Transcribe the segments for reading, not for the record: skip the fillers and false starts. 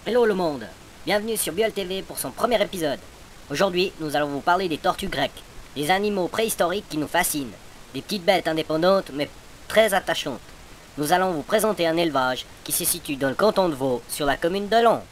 Hello le monde, bienvenue sur Buell TV pour son premier épisode. Aujourd'hui, nous allons vous parler des tortues grecques, des animaux préhistoriques qui nous fascinent, des petites bêtes indépendantes mais très attachantes. Nous allons vous présenter un élevage qui se situe dans le canton de Vaud, sur la commune de Laon.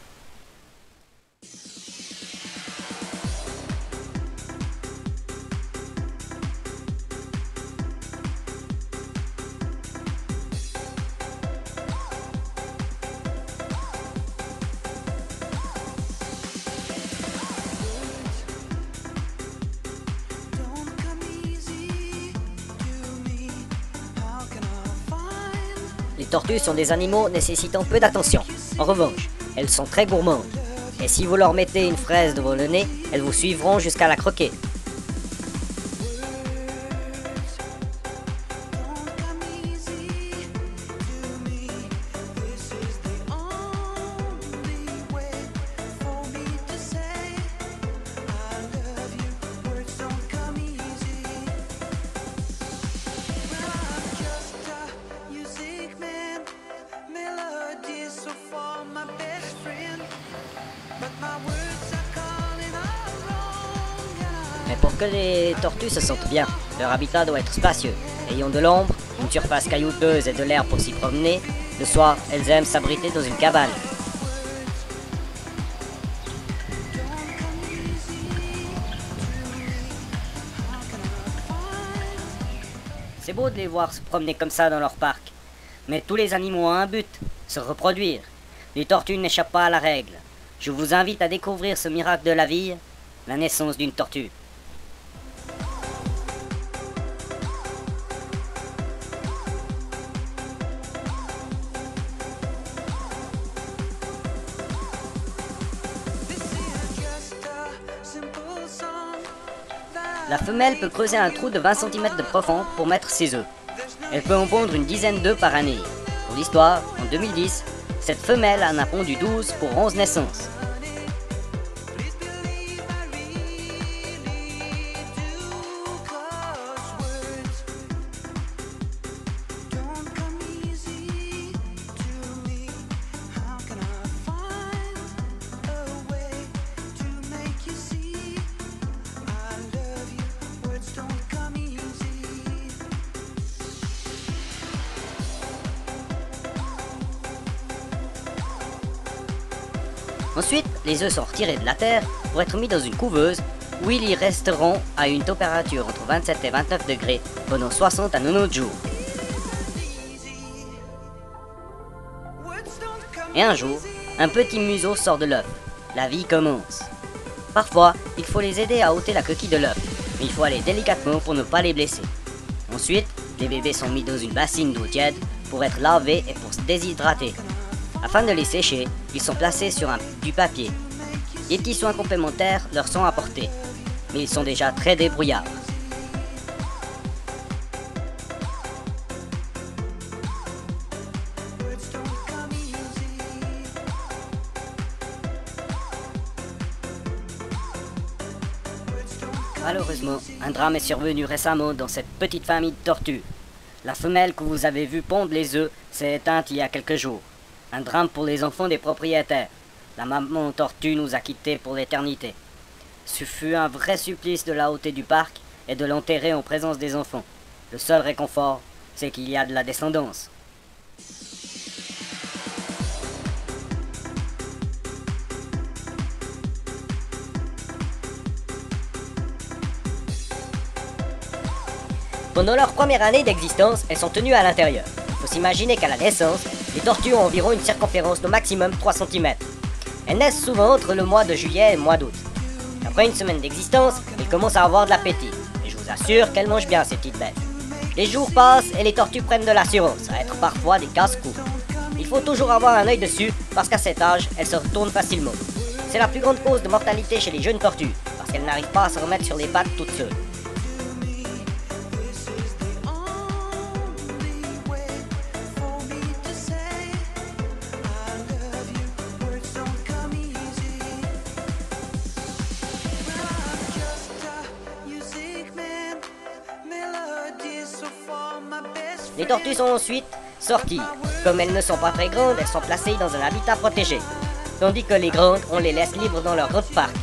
Les tortues sont des animaux nécessitant peu d'attention. En revanche, elles sont très gourmandes. Et si vous leur mettez une fraise devant le nez, elles vous suivront jusqu'à la croquer. Mais pour que les tortues se sentent bien, leur habitat doit être spacieux, ayant de l'ombre, une surface caillouteuse et de l'air pour s'y promener. Le soir, elles aiment s'abriter dans une cabane. C'est beau de les voir se promener comme ça dans leur parc, mais tous les animaux ont un but, se reproduire. Les tortues n'échappent pas à la règle. Je vous invite à découvrir ce miracle de la vie, la naissance d'une tortue. La femelle peut creuser un trou de 20 cm de profond pour mettre ses œufs. Elle peut en pondre une dizaine d'œufs par année. Pour l'histoire, en 2010, cette femelle en a pondu 12 pour 11 naissances. Ensuite, les œufs sont retirés de la terre pour être mis dans une couveuse où ils y resteront à une température entre 27 et 29 degrés pendant 60 à 90 jours. Et un jour, un petit museau sort de l'œuf. La vie commence. Parfois, il faut les aider à ôter la coquille de l'œuf, mais il faut aller délicatement pour ne pas les blesser. Ensuite, les bébés sont mis dans une bassine d'eau tiède pour être lavés et pour se déshydrater. Afin de les sécher, ils sont placés sur du papier. Les petits soins complémentaires leur sont apportés, mais ils sont déjà très débrouillards. Malheureusement, un drame est survenu récemment dans cette petite famille de tortues. La femelle que vous avez vue pondre les œufs s'est éteinte il y a quelques jours. Un drame pour les enfants des propriétaires. La maman tortue nous a quittés pour l'éternité. Ce fut un vrai supplice de la ôter du parc et de l'enterrer en présence des enfants. Le seul réconfort, c'est qu'il y a de la descendance. Pendant leur première année d'existence, elles sont tenues à l'intérieur. Il faut s'imaginer qu'à la naissance, les tortues ont environ une circonférence d'au maximum 3 cm. Elles naissent souvent entre le mois de juillet et le mois d'août. Après une semaine d'existence, elles commencent à avoir de l'appétit. Et je vous assure qu'elles mangent bien ces petites bêtes. Les jours passent et les tortues prennent de l'assurance, à être parfois des casse-cou. Il faut toujours avoir un œil dessus parce qu'à cet âge, elles se retournent facilement. C'est la plus grande cause de mortalité chez les jeunes tortues, parce qu'elles n'arrivent pas à se remettre sur les pattes toutes seules. Les tortues sont ensuite sorties. Comme elles ne sont pas très grandes, elles sont placées dans un habitat protégé. tandis que les grandes, on les laisse libres dans leur grotte parc.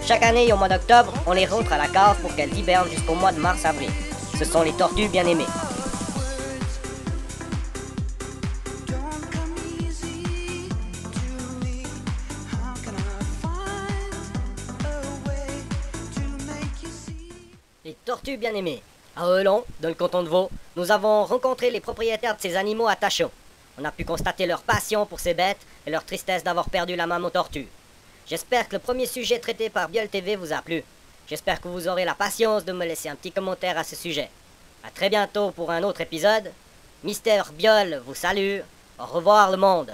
Chaque année, au mois d'octobre, on les rentre à la cave pour qu'elles hibernent jusqu'au mois de mars-avril. Ce sont les tortues bien-aimées. Les tortues bien-aimées. À Elon, dans le canton de Vaud, nous avons rencontré les propriétaires de ces animaux attachants. On a pu constater leur passion pour ces bêtes et leur tristesse d'avoir perdu la maman tortue. J'espère que le premier sujet traité par Biol TV vous a plu. J'espère que vous aurez la patience de me laisser un petit commentaire à ce sujet. A très bientôt pour un autre épisode. Mister Biol vous salue. Au revoir le monde.